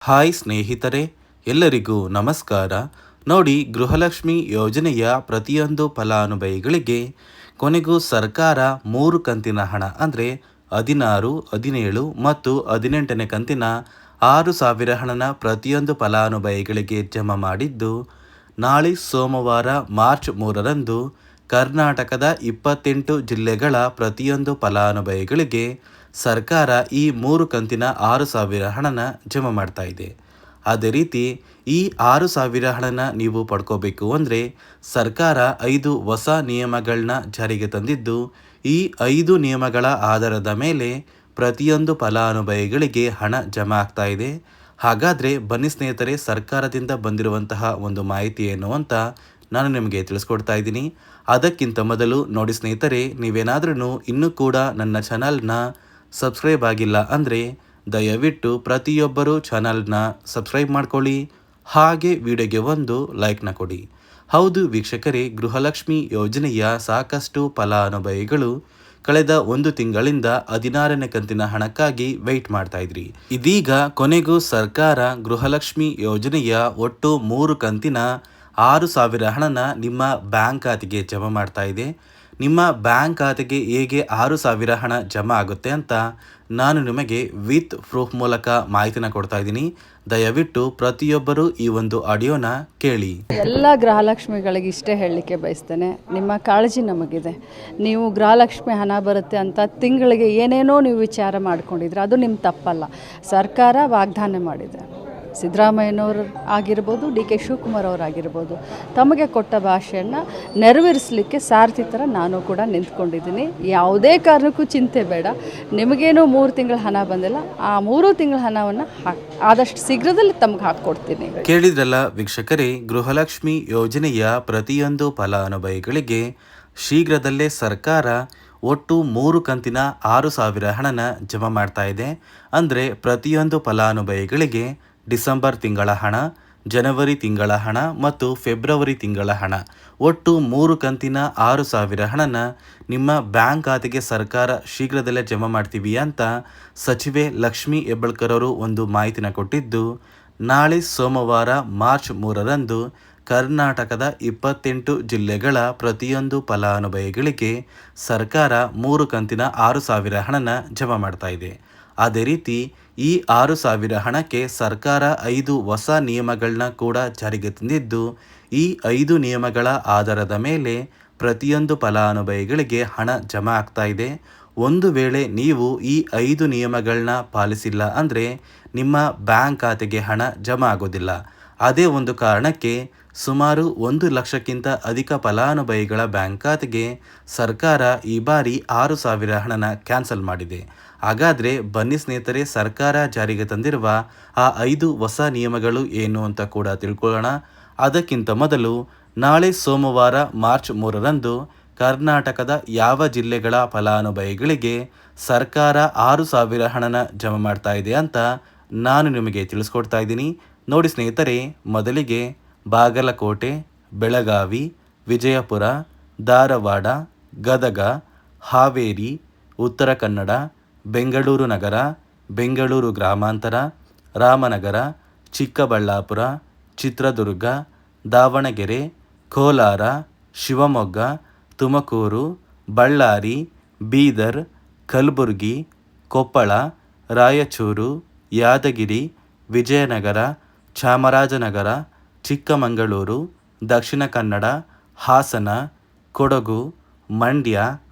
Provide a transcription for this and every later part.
Hi ಸ್ನೇಹಿತರೆ, ಎಲ್ಲರಿಗೂ ನಮಸ್ಕಾರ. ನೋಡಿ, ಗೃಹಲಕ್ಷ್ಮಿ ಯೋಜನೆಯ ಪ್ರತಿಯೊಂದು ಫಲಾನುಭವಿಗಳಿಗೆ ಕೊನೆಗೂ ಸರ್ಕಾರ 3 ಕಂತಿನ ಹಣ ಅಂದರೆ 16, 17 ಮತ್ತು 18ನೇ ಕಂತಿನ 6,000 ಹಣನ ಪ್ರತಿಯೊಂದು ಫಲಾನುಭವಿಗಳಿಗೆ ಜಮಾ ಮಾಡಿದ್ದು, ನಾಳೆ ಸೋಮವಾರ ಮಾರ್ಚ್ 3ರಂದು ಕರ್ನಾಟಕದ 28 ಜಿಲ್ಲೆಗಳ ಪ್ರತಿಯೊಂದು ಫಲಾನುಭವಿಗಳಿಗೆ ಸರ್ಕಾರ ಈ 3 ಕಂತಿನ 6,000 ಹಣನ ಜಮಾ ಮಾಡ್ತಾ ಇದೆ. ಅದೇ ರೀತಿ ಈ 6,000 ಹಣನ ನೀವು ಪಡ್ಕೋಬೇಕು ಅಂದರೆ ಸರ್ಕಾರ 5 ಹೊಸ ನಿಯಮಗಳನ್ನ ಜಾರಿಗೆ ತಂದಿದ್ದು, ಈ 5 ನಿಯಮಗಳ ಆಧಾರದ ಮೇಲೆ ಪ್ರತಿಯೊಂದು ಫಲಾನುಭವಿಗಳಿಗೆ ಹಣ ಜಮಾ ಆಗ್ತಾ ಇದೆ. ಹಾಗಾದರೆ ಬನ್ನಿ ಸ್ನೇಹಿತರೆ, ಸರ್ಕಾರದಿಂದ ಬಂದಿರುವಂತಹ ಒಂದು ಮಾಹಿತಿ ಏನು ಅಂತ ನಾನು ನಿಮಗೆ ತಿಳಿಸ್ಕೊಡ್ತಾ ಇದ್ದೀನಿ. ಅದಕ್ಕಿಂತ ಮೊದಲು ನೋಡಿ ಸ್ನೇಹಿತರೆ, ನೀವೇನಾದ್ರೂ ಇನ್ನೂ ಕೂಡ ನನ್ನ ಚಾನಲ್ನ ಸಬ್ಸ್ಕ್ರೈಬ್ ಆಗಿಲ್ಲ ಅಂದರೆ ದಯವಿಟ್ಟು ಪ್ರತಿಯೊಬ್ಬರು ಚಾನಲ್ನ ಸಬ್ಸ್ಕ್ರೈಬ್ ಮಾಡ್ಕೊಳ್ಳಿ, ಹಾಗೆ ವಿಡಿಯೋಗೆ ಒಂದು ಲೈಕ್ನ ಕೊಡಿ. ಹೌದು ವೀಕ್ಷಕರೇ, ಗೃಹಲಕ್ಷ್ಮಿ ಯೋಜನೆಯ ಸಾಕಷ್ಟು ಫಲಾನುಭವಿಗಳು ಕಳೆದ 1 ತಿಂಗಳಿಂದ 16ನೇ ಕಂತಿನ ಹಣಕ್ಕಾಗಿ ವೆಯ್ಟ್ ಮಾಡ್ತಾ ಇದ್ರಿ. ಇದೀಗ ಕೊನೆಗೂ ಸರ್ಕಾರ ಗೃಹಲಕ್ಷ್ಮಿ ಯೋಜನೆಯ ಒಟ್ಟು 3 ಕಂತಿನ 6,000 ಹಣನ ನಿಮ್ಮ ಬ್ಯಾಂಕ್ ಖಾತೆಗೆ ಜಮಾ ಮಾಡ್ತಾ ಇದೆ. ನಿಮ್ಮ ಬ್ಯಾಂಕ್ ಖಾತೆಗೆ ಹೇಗೆ 6,000 ಹಣ ಜಮಾ ಆಗುತ್ತೆ ಅಂತ ನಾನು ನಿಮಗೆ ವಿತ್ ಪ್ರೂಫ್ ಮೂಲಕ ಮಾಹಿತಿನ ಕೊಡ್ತಾ ಇದ್ದೀನಿ. ದಯವಿಟ್ಟು ಪ್ರತಿಯೊಬ್ಬರು ಈ ಒಂದು ಆಡಿಯೋನ ಕೇಳಿ. ಎಲ್ಲ ಗೃಹಲಕ್ಷ್ಮಿಗಳಿಗೆ ಇಷ್ಟೇ ಹೇಳಲಿಕ್ಕೆ ಬಯಸ್ತೇನೆ, ನಿಮ್ಮ ಕಾಳಜಿ ನಮಗಿದೆ. ನೀವು ಗೃಹಲಕ್ಷ್ಮಿ ಹಣ ಬರುತ್ತೆ ಅಂತ ತಿಂಗಳಿಗೆ ಏನೇನೋ ನೀವು ವಿಚಾರ ಮಾಡ್ಕೊಂಡಿದ್ರೆ ಅದು ನಿಮ್ಮ ತಪ್ಪಲ್ಲ. ಸರ್ಕಾರ ವಾಗ್ದಾನ ಮಾಡಿದೆ. ಸಿದ್ದರಾಮಯ್ಯನವರು ಆಗಿರ್ಬೋದು, ಡಿ ಕೆ ಶಿವಕುಮಾರ್ ಅವರಾಗಿರ್ಬೋದು, ತಮಗೆ ಕೊಟ್ಟ ಭಾಷೆಯನ್ನು ನೆರವೇರಿಸಲಿಕ್ಕೆ ಸಾರಥಿ ಥರ ನಾನು ಕೂಡ ನಿಂತ್ಕೊಂಡಿದ್ದೀನಿ. ಯಾವುದೇ ಕಾರಣಕ್ಕೂ ಚಿಂತೆ ಬೇಡ. ನಿಮಗೇನು 3 ತಿಂಗಳ ಹಣ ಬಂದಿಲ್ಲ, ಆ 3 ತಿಂಗಳ ಹಣವನ್ನು ಆದಷ್ಟು ಶೀಘ್ರದಲ್ಲಿ ತಮಗೆ ಹಾಕ್ಕೊಡ್ತೀನಿ. ಕೇಳಿದ್ರಲ್ಲ ವೀಕ್ಷಕರೇ, ಗೃಹಲಕ್ಷ್ಮಿ ಯೋಜನೆಯ ಪ್ರತಿಯೊಂದು ಫಲಾನುಭವಿಗಳಿಗೆ ಶೀಘ್ರದಲ್ಲೇ ಸರ್ಕಾರ ಒಟ್ಟು 3 ಕಂತಿನ 6,000 ಹಣನ ಜಮಾ ಮಾಡ್ತಾ ಇದೆ. ಅಂದರೆ ಪ್ರತಿಯೊಂದು ಫಲಾನುಭವಿಗಳಿಗೆ ಡಿಸೆಂಬರ್ ತಿಂಗಳ ಹಣ, ಜನವರಿ ತಿಂಗಳ ಹಣ ಮತ್ತು ಫೆಬ್ರವರಿ ತಿಂಗಳ ಹಣ, ಒಟ್ಟು 3 ಕಂತಿನ 6,000 ಹಣನ ನಿಮ್ಮ ಬ್ಯಾಂಕ್ ಖಾತೆಗೆ ಸರ್ಕಾರ ಶೀಘ್ರದಲ್ಲೇ ಜಮಾ ಮಾಡ್ತೀವಿ ಅಂತ ಸಚಿವೆ ಲಕ್ಷ್ಮೀ ಹೆಬ್ಬಾಳ್ಕರ್ ಅವರು ಒಂದು ಮಾಹಿತಿನ ಕೊಟ್ಟಿದ್ದು, ನಾಳೆ ಸೋಮವಾರ ಮಾರ್ಚ್ 3ರಂದು ಕರ್ನಾಟಕದ 28 ಜಿಲ್ಲೆಗಳ ಪ್ರತಿಯೊಂದು ಫಲಾನುಭವಿಗಳಿಗೆ ಸರ್ಕಾರ 3 ಕಂತಿನ 6,000 ಹಣನ ಜಮಾ ಮಾಡ್ತಾ ಇದೆ. ಅದೇ ರೀತಿ ಈ 6,000 ಹಣಕ್ಕೆ ಸರ್ಕಾರ 5 ಹೊಸ ನಿಯಮಗಳನ್ನ ಕೂಡ ಜಾರಿಗೆ ತಂದಿದ್ದು, ಈ 5 ನಿಯಮಗಳ ಆಧಾರದ ಮೇಲೆ ಪ್ರತಿಯೊಂದು ಫಲಾನುಭವಿಗಳಿಗೆ ಹಣ ಜಮಾ ಆಗ್ತಾ ಇದೆ. ಒಂದು ವೇಳೆ ನೀವು ಈ 5 ನಿಯಮಗಳನ್ನ ಪಾಲಿಸಿಲ್ಲ ಅಂದರೆ ನಿಮ್ಮ ಬ್ಯಾಂಕ್ ಖಾತೆಗೆ ಹಣ ಜಮಾ ಆಗೋದಿಲ್ಲ. ಅದೇ ಒಂದು ಕಾರಣಕ್ಕೆ ಸುಮಾರು 1 ಲಕ್ಷಕ್ಕಿಂತ ಅಧಿಕ ಫಲಾನುಭವಿಗಳ ಬ್ಯಾಂಕ್ ಖಾತೆಗೆ ಸರ್ಕಾರ ಈ ಬಾರಿ 6,000 ಹಣನ ಕ್ಯಾನ್ಸಲ್ ಮಾಡಿದೆ. ಹಾಗಾದರೆ ಬನ್ನಿ ಸ್ನೇಹಿತರೆ, ಸರ್ಕಾರ ಜಾರಿಗೆ ತಂದಿರುವ ಆ 5 ಹೊಸ ನಿಯಮಗಳು ಏನು ಅಂತ ಕೂಡ ತಿಳ್ಕೊಳ್ಳೋಣ. ಅದಕ್ಕಿಂತ ಮೊದಲು ನಾಳೆ ಸೋಮವಾರ ಮಾರ್ಚ್ 3ರಂದು ಕರ್ನಾಟಕದ ಯಾವ ಜಿಲ್ಲೆಗಳ ಫಲಾನುಭವಿಗಳಿಗೆ ಸರ್ಕಾರ 6,000 ಹಣನ ಜಮಾ ಮಾಡ್ತಾ ಇದೆ ಅಂತ ನಾನು ನಿಮಗೆ ತಿಳಿಸ್ಕೊಡ್ತಾ ಇದ್ದೀನಿ. ನೋಡಿ ಸ್ನೇಹಿತರೆ, ಮೊದಲಿಗೆ ಬಾಗಲಕೋಟೆ, ಬೆಳಗಾವಿ, ವಿಜಯಪುರ, ಧಾರವಾಡ, ಗದಗ, ಹಾವೇರಿ, ಉತ್ತರ ಕನ್ನಡ, ಬೆಂಗಳೂರು ನಗರ, ಬೆಂಗಳೂರು ಗ್ರಾಮಾಂತರ, ರಾಮನಗರ, ಚಿಕ್ಕಬಳ್ಳಾಪುರ, ಚಿತ್ರದುರ್ಗ, ದಾವಣಗೆರೆ, ಕೋಲಾರ, ಶಿವಮೊಗ್ಗ, ತುಮಕೂರು, ಬಳ್ಳಾರಿ, ಬೀದರ್, ಕಲಬುರಗಿ, ಕೊಪ್ಪಳ, ರಾಯಚೂರು, ಯಾದಗಿರಿ, ವಿಜಯನಗರ, ಚಾಮರಾಜನಗರ, ಚಿಕ್ಕಮಗಳೂರು, ದಕ್ಷಿಣ ಕನ್ನಡ, ಹಾಸನ, ಕೊಡಗು, ಮಂಡ್ಯ,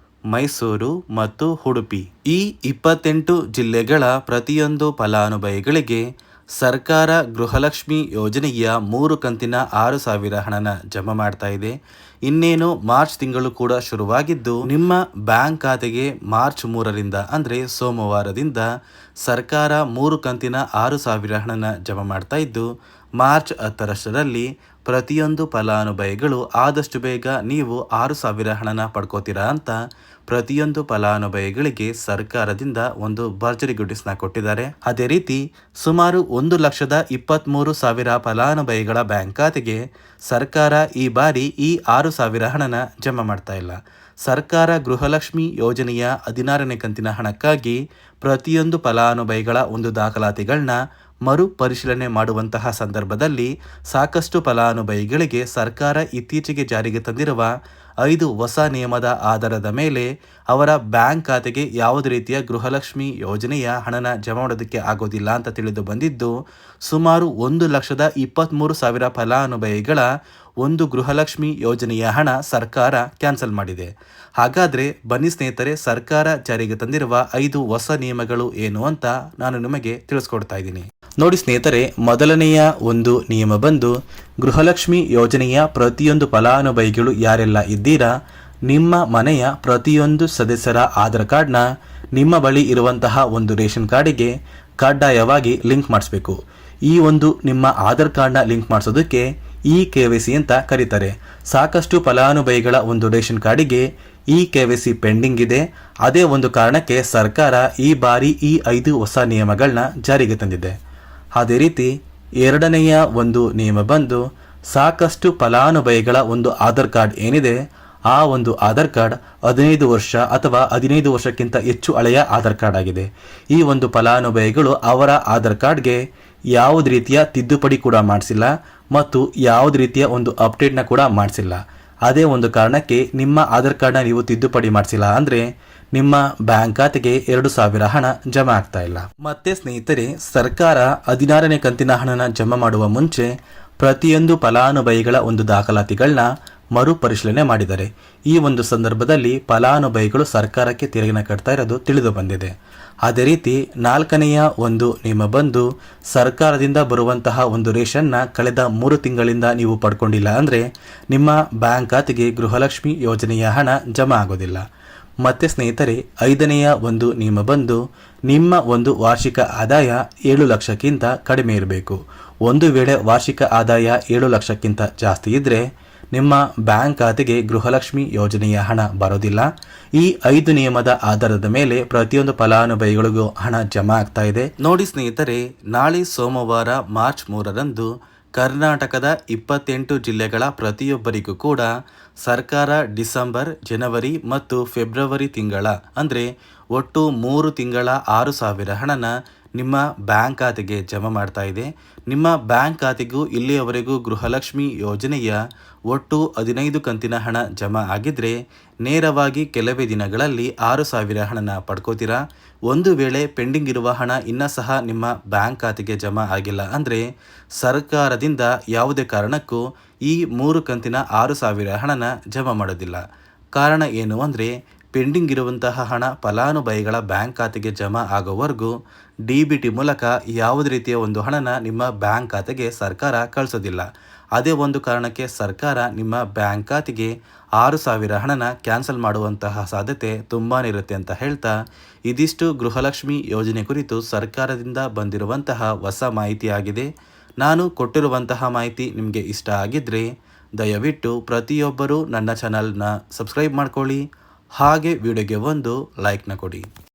ಮೈಸೂರು ಮತ್ತು ಉಡುಪಿ, ಈ 28 ಜಿಲ್ಲೆಗಳ ಪ್ರತಿಯೊಂದು ಫಲಾನುಭವಿಗಳಿಗೆ ಸರ್ಕಾರ ಗೃಹಲಕ್ಷ್ಮಿ ಯೋಜನೆಯ 3 ಕಂತಿನ 6,000 ಹಣನ ಜಮಾ ಮಾಡ್ತಾ ಇದೆ. ಇನ್ನೇನು ಮಾರ್ಚ್ ತಿಂಗಳು ಕೂಡ ಶುರುವಾಗಿದ್ದು, ನಿಮ್ಮ ಬ್ಯಾಂಕ್ ಖಾತೆಗೆ ಮಾರ್ಚ್ 3ರಿಂದ ಅಂದರೆ ಸೋಮವಾರದಿಂದ ಸರ್ಕಾರ 3 ಕಂತಿನ 6,000 ಹಣನ ಜಮಾ ಮಾಡ್ತಾ ಇದ್ದು, ಮಾರ್ಚ್ 10ರಷ್ಟರಲ್ಲಿ ಪ್ರತಿಯೊಂದು ಫಲಾನುಭವಿಗಳು ಆದಷ್ಟು ಬೇಗ ನೀವು 6,000 ಹಣನ ಪಡ್ಕೋತೀರಾ ಅಂತ ಪ್ರತಿಯೊಂದು ಫಲಾನುಭವಿಗಳಿಗೆ ಸರ್ಕಾರದಿಂದ ಒಂದು ಭರ್ಜರಿ ಗುಡ್ಡಿಸ್ನ ಕೊಟ್ಟಿದ್ದಾರೆ. ಅದೇ ರೀತಿ ಸುಮಾರು 1,23,000 ಫಲಾನುಭವಿಗಳ ಬ್ಯಾಂಕ್ ಖಾತೆಗೆ ಸರ್ಕಾರ ಈ ಬಾರಿ ಈ 6,000 ಹಣನ ಜಮಾ ಮಾಡ್ತಾ ಇಲ್ಲ. ಸರ್ಕಾರ ಗೃಹಲಕ್ಷ್ಮಿ ಯೋಜನೆಯ 16ನೇ ಕಂತಿನ ಹಣಕ್ಕಾಗಿ ಪ್ರತಿಯೊಂದು ಫಲಾನುಭವಿಗಳ ಒಂದು ದಾಖಲಾತಿಗಳನ್ನ ಮರುಪರಿಶೀಲನೆ ಮಾಡುವಂತಹ ಸಂದರ್ಭದಲ್ಲಿ ಸಾಕಷ್ಟು ಫಲಾನುಭವಿಗಳಿಗೆ ಸರ್ಕಾರ ಇತ್ತೀಚೆಗೆ ಜಾರಿಗೆ ತಂದಿರುವ 5 ಹೊಸ ನಿಯಮದ ಆಧಾರದ ಮೇಲೆ ಅವರ ಬ್ಯಾಂಕ್ ಖಾತೆಗೆ ಯಾವುದೇ ರೀತಿಯ ಗೃಹಲಕ್ಷ್ಮಿ ಯೋಜನೆಯ ಹಣನ ಜಮಾ ಮಾಡೋದಕ್ಕೆ ಆಗೋದಿಲ್ಲ ಅಂತ ತಿಳಿದು ಬಂದಿದ್ದು, ಸುಮಾರು 1,23,000 ಫಲಾನುಭವಿಗಳ ಒಂದು ಗೃಹಲಕ್ಷ್ಮಿ ಯೋಜನೆಯ ಹಣ ಸರ್ಕಾರ ಕ್ಯಾನ್ಸಲ್ ಮಾಡಿದೆ. ಹಾಗಾದರೆ ಬನ್ನಿ ಸ್ನೇಹಿತರೆ, ಸರ್ಕಾರ ಜಾರಿಗೆ ತಂದಿರುವ 5 ಹೊಸ ನಿಯಮಗಳು ಏನು ಅಂತ ನಾನು ನಿಮಗೆ ತಿಳಿಸ್ಕೊಡ್ತಾ ಇದ್ದೀನಿ. ನೋಡಿ ಸ್ನೇಹಿತರೆ, ಮೊದಲನೆಯ ಒಂದು ನಿಯಮ ಬಂದು, ಗೃಹಲಕ್ಷ್ಮಿ ಯೋಜನೆಯ ಪ್ರತಿಯೊಂದು ಫಲಾನುಭವಿಗಳು ಯಾರೆಲ್ಲ ಇದ್ದೀರಾ, ನಿಮ್ಮ ಮನೆಯ ಪ್ರತಿಯೊಂದು ಸದಸ್ಯರ ಆಧಾರ್ ಕಾರ್ಡ್ನ ನಿಮ್ಮ ಬಳಿ ಇರುವಂತಹ ಒಂದು ರೇಷನ್ ಕಾರ್ಡಿಗೆ ಕಡ್ಡಾಯವಾಗಿ ಲಿಂಕ್ ಮಾಡಿಸ್ಬೇಕು. ಈ ಒಂದು ನಿಮ್ಮ ಆಧಾರ್ ಕಾರ್ಡ್ನ ಲಿಂಕ್ ಮಾಡಿಸೋದಕ್ಕೆ KYC ಅಂತ ಕರೀತಾರೆ. ಸಾಕಷ್ಟು ಫಲಾನುಭವಿಗಳ ಒಂದು ರೇಷನ್ ಕಾರ್ಡಿಗೆ KYC ಪೆಂಡಿಂಗ್ ಇದೆ. ಅದೇ ಒಂದು ಕಾರಣಕ್ಕೆ ಸರ್ಕಾರ ಈ ಬಾರಿ ಈ 5 ಹೊಸ ನಿಯಮಗಳನ್ನ ಜಾರಿಗೆ ತಂದಿದೆ. ಅದೇ ರೀತಿ ಎರಡನೆಯ ಒಂದು ನಿಯಮ ಬಂದು, ಸಾಕಷ್ಟು ಫಲಾನುಭವಿಗಳ ಒಂದು ಆಧಾರ್ ಕಾರ್ಡ್ ಏನಿದೆ, ಆ ಒಂದು ಆಧಾರ್ ಕಾರ್ಡ್ 15 ವರ್ಷ ಅಥವಾ 15 ವರ್ಷಕ್ಕಿಂತ ಹೆಚ್ಚು ಹಳೆಯ ಆಧಾರ್ ಕಾರ್ಡ್ ಆಗಿದೆ. ಈ ಒಂದು ಫಲಾನುಭವಿಗಳು ಅವರ ಆಧಾರ್ ಕಾರ್ಡ್ಗೆ ಯಾವುದೇ ರೀತಿಯ ತಿದ್ದುಪಡಿ ಕೂಡ ಮಾಡಿಸಿಲ್ಲ ಮತ್ತು ಯಾವುದೇ ರೀತಿಯ ಒಂದು ಅಪ್ಡೇಟ್ನ ಕೂಡ ಮಾಡಿಸಿಲ್ಲ. ಅದೇ ಒಂದು ಕಾರಣಕ್ಕೆ ನಿಮ್ಮ ಆಧಾರ್ ಕಾರ್ಡ್ನ ನೀವು ತಿದ್ದುಪಡಿ ಮಾಡಿಸಿಲ್ಲ ಅಂದರೆ ನಿಮ್ಮ ಬ್ಯಾಂಕ್ ಖಾತೆಗೆ 2,000 ಹಣ ಜಮಾ ಆಗ್ತಾ ಇಲ್ಲ. ಮತ್ತೆ ಸ್ನೇಹಿತರೆ, ಸರ್ಕಾರ 16ನೇ ಕಂತಿನ ಹಣನ ಜಮಾ ಮಾಡುವ ಮುಂಚೆ ಪ್ರತಿಯೊಂದು ಫಲಾನುಭವಿಗಳ ಒಂದು ದಾಖಲಾತಿಗಳನ್ನ ಮರುಪರಿಶೀಲನೆ ಮಾಡಿದ್ದಾರೆ. ಈ ಒಂದು ಸಂದರ್ಭದಲ್ಲಿ ಫಲಾನುಭವಿಗಳು ಸರ್ಕಾರಕ್ಕೆ ತೆರಿಗೆನ ಕಟ್ತಾ ಇರೋದು ತಿಳಿದು ಬಂದಿದೆ. ಅದೇ ರೀತಿ 4ನೆಯ ಒಂದು ನಿಯಮ ಬಂದು, ಸರ್ಕಾರದಿಂದ ಬರುವಂತಹ ಒಂದು ರೇಷನ್ನ ಕಳೆದ 3 ತಿಂಗಳಿಂದ ನೀವು ಪಡ್ಕೊಂಡಿಲ್ಲ ಅಂದರೆ ನಿಮ್ಮ ಬ್ಯಾಂಕ್ ಖಾತೆಗೆ ಗೃಹಲಕ್ಷ್ಮಿ ಯೋಜನೆಯ ಹಣ ಜಮಾ ಆಗೋದಿಲ್ಲ. ಮತ್ತೆ ಸ್ನೇಹಿತರೆ, 5ನೆಯ ಒಂದು ನಿಯಮ ಬಂದು, ನಿಮ್ಮ ಒಂದು ವಾರ್ಷಿಕ ಆದಾಯ 7 ಲಕ್ಷಕ್ಕಿಂತ ಕಡಿಮೆ ಇರಬೇಕು. ಒಂದು ವೇಳೆ ವಾರ್ಷಿಕ ಆದಾಯ 7 ಲಕ್ಷಕ್ಕಿಂತ ಜಾಸ್ತಿ ಇದ್ದರೆ ನಿಮ್ಮ ಬ್ಯಾಂಕ್ ಖಾತೆಗೆ ಗೃಹಲಕ್ಷ್ಮಿ ಯೋಜನೆಯ ಹಣ ಬರೋದಿಲ್ಲ. ಈ 5 ನಿಯಮದ ಆಧಾರದ ಮೇಲೆ ಪ್ರತಿಯೊಂದು ಫಲಾನುಭವಿಗಳಿಗೂ ಹಣ ಜಮಾ ಆಗ್ತಾ ಇದೆ. ನೋಡಿ ಸ್ನೇಹಿತರೆ, ನಾಳೆ ಸೋಮವಾರ ಮಾರ್ಚ್ 3ರಂದು ಕರ್ನಾಟಕದ 28 ಜಿಲ್ಲೆಗಳ ಪ್ರತಿಯೊಬ್ಬರಿಗೂ ಕೂಡ ಸರ್ಕಾರ ಡಿಸೆಂಬರ್, ಜನವರಿ ಮತ್ತು ಫೆಬ್ರವರಿ ತಿಂಗಳ ಅಂದರೆ ಒಟ್ಟು 3 ತಿಂಗಳ 6,000 ಹಣನ ನಿಮ್ಮ ಬ್ಯಾಂಕ್ ಖಾತೆಗೆ ಜಮಾ ಮಾಡ್ತಾ ಇದೆ. ನಿಮ್ಮ ಬ್ಯಾಂಕ್ ಖಾತೆಗೂ ಇಲ್ಲಿಯವರೆಗೂ ಗೃಹಲಕ್ಷ್ಮಿ ಯೋಜನೆಯ ಒಟ್ಟು 15 ಕಂತಿನ ಹಣ ಜಮಾ ಆಗಿದ್ರೆ ನೇರವಾಗಿ ಕೆಲವೇ ದಿನಗಳಲ್ಲಿ 6,000 ಹಣನ ಪಡ್ಕೋತೀರಾ. ಒಂದು ವೇಳೆ ಪೆಂಡಿಂಗ್ ಇರುವ ಹಣ ಇನ್ನೂ ಸಹ ನಿಮ್ಮ ಬ್ಯಾಂಕ್ ಖಾತೆಗೆ ಜಮಾ ಆಗಿಲ್ಲ ಅಂದರೆ ಸರ್ಕಾರದಿಂದ ಯಾವುದೇ ಕಾರಣಕ್ಕೂ ಈ 3 ಕಂತಿನ 6,000 ಹಣನ ಜಮಾ ಮಾಡೋದಿಲ್ಲ. ಕಾರಣ ಏನು ಅಂದರೆ, ಪೆಂಡಿಂಗ್ ಇರುವಂತಹ ಹಣ ಫಲಾನುಭವಿಗಳ ಬ್ಯಾಂಕ್ ಖಾತೆಗೆ ಜಮಾ ಆಗೋವರೆಗೂ DBT ಮೂಲಕ ಯಾವುದೇ ರೀತಿಯ ಒಂದು ಹಣನ ನಿಮ್ಮ ಬ್ಯಾಂಕ್ ಖಾತೆಗೆ ಸರ್ಕಾರ ಕಳಿಸೋದಿಲ್ಲ. ಅದೇ ಒಂದು ಕಾರಣಕ್ಕೆ ಸರ್ಕಾರ ನಿಮ್ಮ ಬ್ಯಾಂಕ್ ಖಾತೆಗೆ 6,000 ಹಣನ ಕ್ಯಾನ್ಸಲ್ ಮಾಡುವಂತಹ ಸಾಧ್ಯತೆ ತುಂಬಾ ಇರುತ್ತೆ ಅಂತ ಹೇಳ್ತಾ, ಇದಿಷ್ಟು ಗೃಹಲಕ್ಷ್ಮಿ ಯೋಜನೆ ಕುರಿತು ಸರ್ಕಾರದಿಂದ ಬಂದಿರುವಂತಹ ಹೊಸ ಮಾಹಿತಿಯಾಗಿದೆ. ನಾನು ಕೊಟ್ಟಿರುವಂತಹ ಮಾಹಿತಿ ನಿಮಗೆ ಇಷ್ಟ ಆಗಿದ್ದರೆ ದಯವಿಟ್ಟು ಪ್ರತಿಯೊಬ್ಬರೂ ನನ್ನ ಚಾನಲ್ನ ಸಬ್ಸ್ಕ್ರೈಬ್ ಮಾಡ್ಕೊಳ್ಳಿ. ಹಾಗೆ ವಿಡಿಯೋಗೆ ಒಂದು ಲೈಕ್ನ ಕೊಡಿ.